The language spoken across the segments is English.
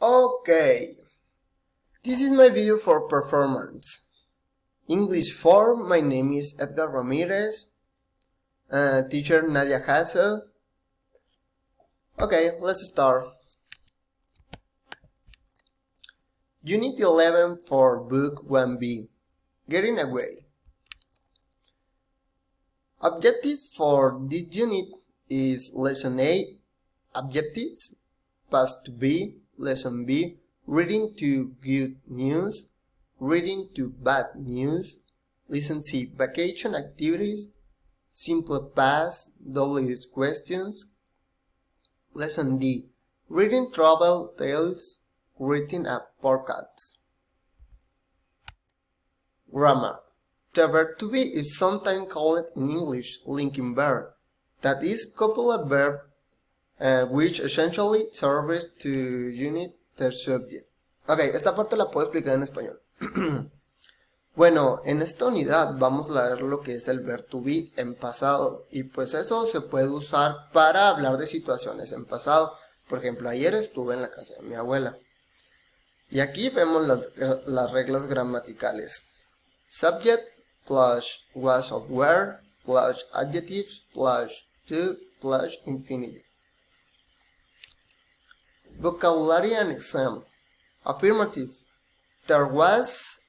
Okay, this is my video for performance. English 4, my name is Edgar Ramirez, teacher Nadia Hassel. Okay, let's start. Unit 11 for Book 1B, Getting Away. Objectives for this unit is Lesson A, Objectives, Past to be, Lesson B, Reading to good news, Reading to bad news, Lesson C, Vacation activities, Simple past, WH questions, Lesson D, Reading travel tales, Reading a podcast. Grammar. The verb to be is sometimes called in English linking verb, that is copular verb which essentially serves to unite the subject. Ok, esta parte la puedo explicar en español. Bueno, en esta unidad vamos a ver lo que es el verb to be en pasado, y pues eso se puede usar para hablar de situaciones en pasado. Por ejemplo, ayer estuve en la casa de mi abuela. Y aquí vemos las reglas gramaticales. Subject plus was or were plus adjectives plus to plus infinitive. Vocabulary and exam. Affirmative. There was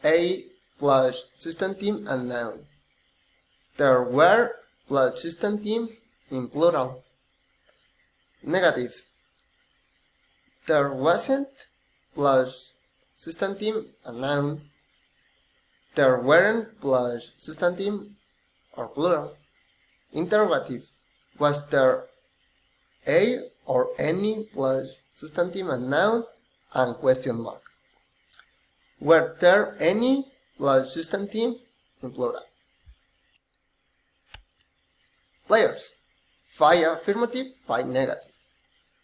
a plus substantive and noun. There were plus substantive in plural. Negative. There wasn't plus substantive and noun. There weren't plus substantive or plural. Interrogative. Was there a or any plus substantive and noun and question mark. Were there any plus substantive in plural. Players. 5 affirmative, 5 negative.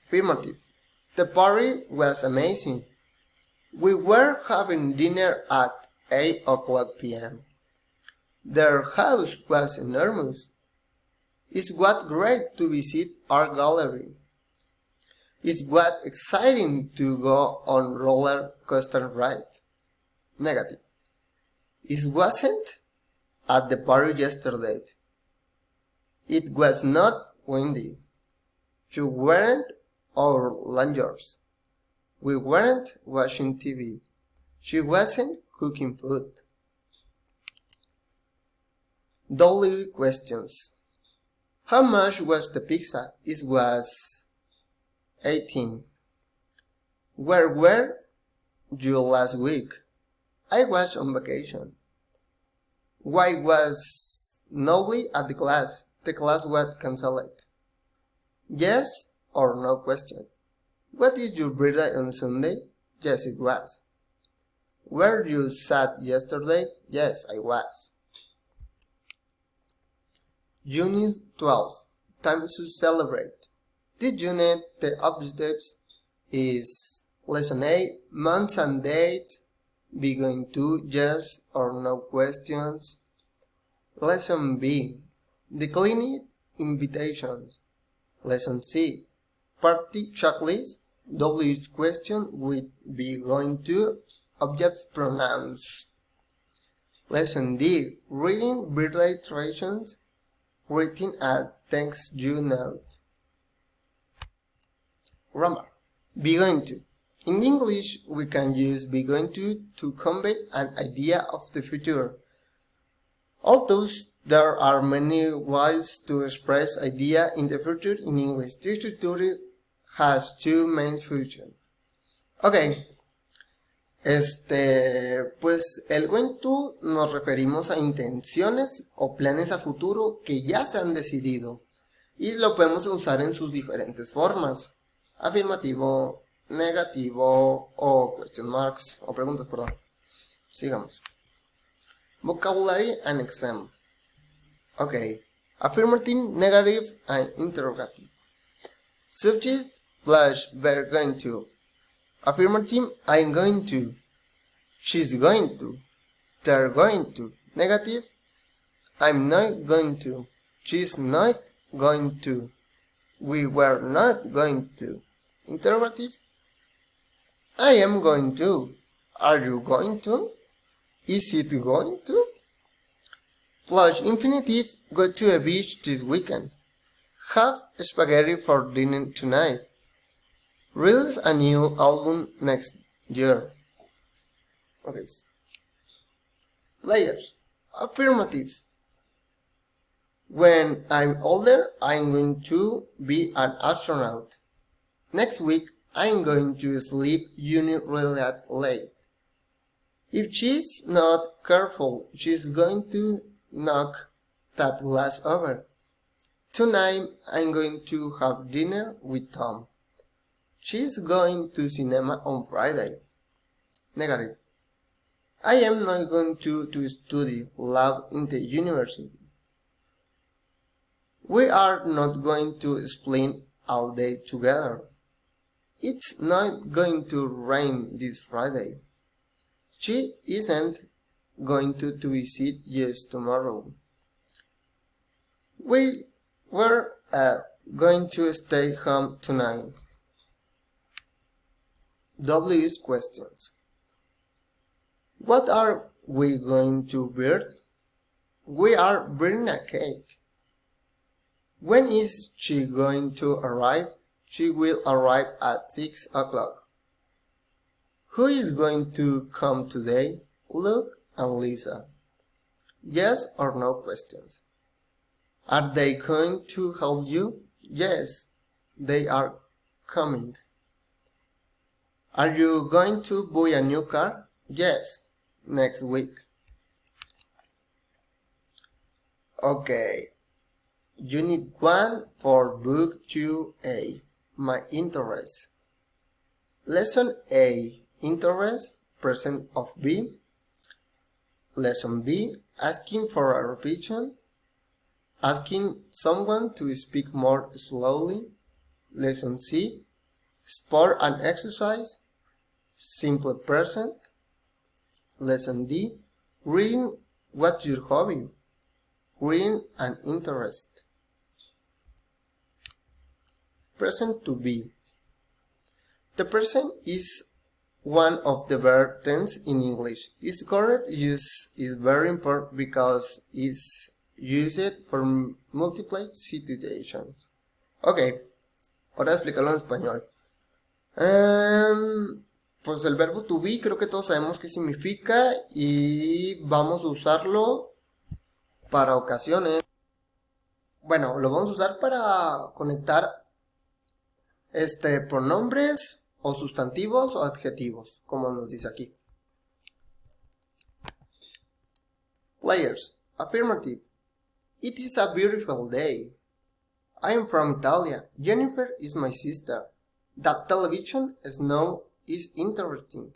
Affirmative. The party was amazing. We were having dinner at 8 o'clock p.m. Their house was enormous. It was great to visit our gallery. It was exciting to go on roller coaster ride. Negative. It wasn't at the party yesterday. It was not windy. You weren't our lanyards. We weren't watching TV. She wasn't cooking food. W questions. How much was the pizza? It was 18. Where were you last week? I was on vacation. Why was nobody at the class? The class was cancelled. Yes or no question. What is your birthday on Sunday? Yes, it was. Were you sad yesterday? Yes, I was. Unit 12. Time to celebrate. This unit, the objectives is Lesson A, months and dates, be going to, yes or no questions. Lesson B, declining invitations. Lesson C, party checklist, WH question with be going to, object pronouns. Lesson D, reading birthday traditions, writing a thanks you note. Grammar. Be going to. In English, we can use be going to convey an idea of the future. Although there are many ways to express idea in the future in English, this tutorial has two main functions. Ok, pues el going to nos referimos a intenciones o planes a futuro que ya se han decidido y lo podemos usar en sus diferentes formas: afirmativo, negativo o question marks o preguntas, perdón. Sigamos. Vocabulary and exam. Ok, affirmative, negative and interrogative. Subject plus verb going to. Affirmative, I'm going to. She's going to. They're going to. Negative, I'm not going to. She's not going to. We were not going to. Interrogative, I am going to. Are you going to? Is it going to? Plus infinitive, go to a beach this weekend. Have spaghetti for dinner tonight. Release a new album next year. Okay. Players. Affirmative. When I'm older, I'm going to be an astronaut. Next week, I'm going to sleep really late. If she's not careful, she's going to knock that glass over. Tonight, I'm going to have dinner with Tom. She's going to cinema on Friday. Negative. I am not going to study law in the university. We are not going to spend all day together. It's not going to rain this Friday. She isn't going to visit us tomorrow. We were going to stay home tonight. W's questions. What are we going to build? We are building a cake. When is she going to arrive? She will arrive at 6 o'clock. Who is going to come today? Luke and Lisa. Yes or no questions. Are they going to help you? Yes, they are coming. Are you going to buy a new car? Yes, next week. Okay. Unit 1 for Book 2A. My interest. Lesson A. Interest, present of B. Lesson B. Asking for a repetition. Asking someone to speak more slowly. Lesson C. Sport and exercise. Simple present. Lesson D. Reading. What's your hobby? Reading and interest. Present to be. The present is one of the verb tense in English. Its correct use is very important because it's used for multiple situations. Ok, ahora explicarlo en español. Pues el verbo to be creo que todos sabemos qué significa y vamos a usarlo para ocasiones. Bueno, lo vamos a usar para conectar pronombres o sustantivos o adjetivos, como nos dice aquí. Players. Affirmative. It is a beautiful day. I am from Italy. Jennifer is my sister. That television snow is interesting.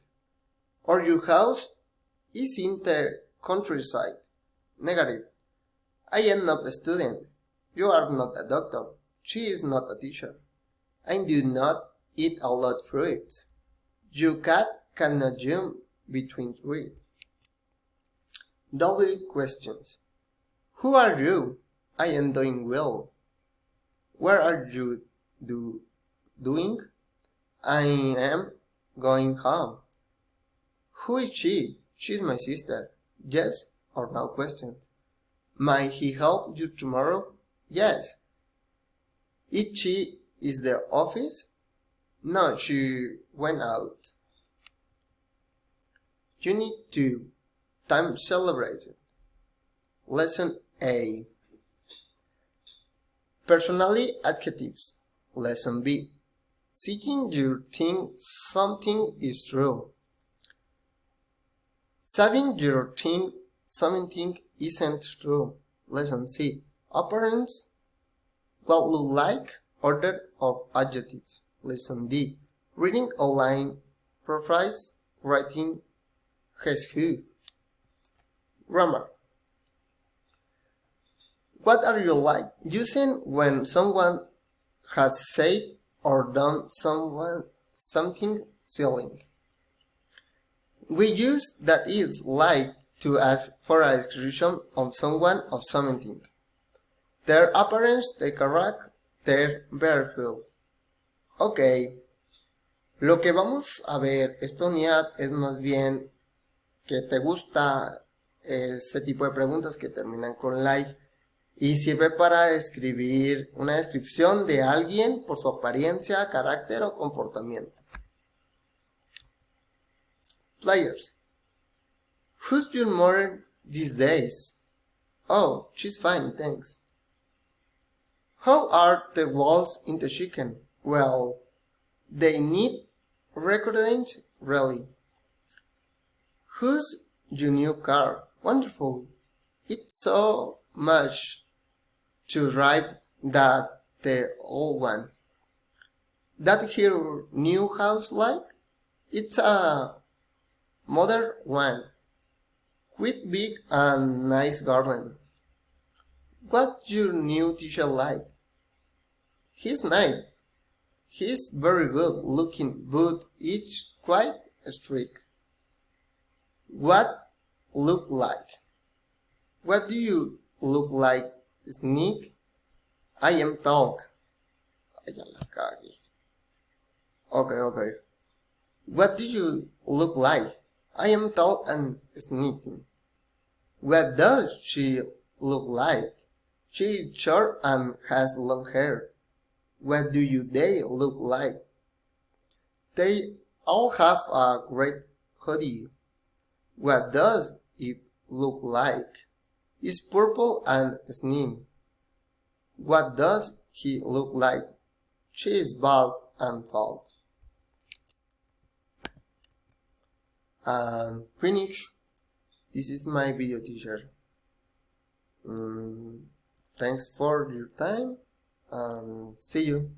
Or your house is in the countryside. Negative. I am not a student. You are not a doctor. She is not a teacher. I do not eat a lot of fruits. Your cat cannot jump between trees. W questions. Who are you? I am doing well. Where are you doing? I am going home. Who is she? She is my sister. Yes or no questions. Might he help you tomorrow? Yes. Is she in the office? No, she went out. Unit 2. Time celebrated. Lesson A. Personally adjectives. Lesson B. Seeking you think something is true. Saying you think something isn't true. Lesson C. Appearance. What look like. Order of adjectives. Lesson D. Reading online. Profiles. Writing. Has who. Grammar. What are you like? Using when someone has said or done something silly. We use that is like to ask for a description of someone or something. Their appearance, their character, their behavior. Okay. Lo que vamos a ver esta unidad es más bien que te gusta ese tipo de preguntas que terminan con like y sirve para escribir una descripción de alguien por su apariencia, carácter o comportamiento. Players. Who's your mother these days? Oh, she's fine, thanks. How are the walls in the chicken? Well, they need recording, really. Who's your new car? Wonderful. It's so much to drive that the old one. That her new house like? It's a modern one. With big and nice garden. What's your new teacher like? He's nice. He's very good looking, but it's quite strict. What look like? What do you look like, Sneak? I am tall. Ay, ya la cagué. Okay. What do you look like? I am tall and sneaking. What does she look like? She is short and has long hair. What do they look like? They all have a great hoodie. What does it look like? It's purple and slim. What does he look like? She is bald and bald. And finish. This is my video teacher. Thanks for your time and see you.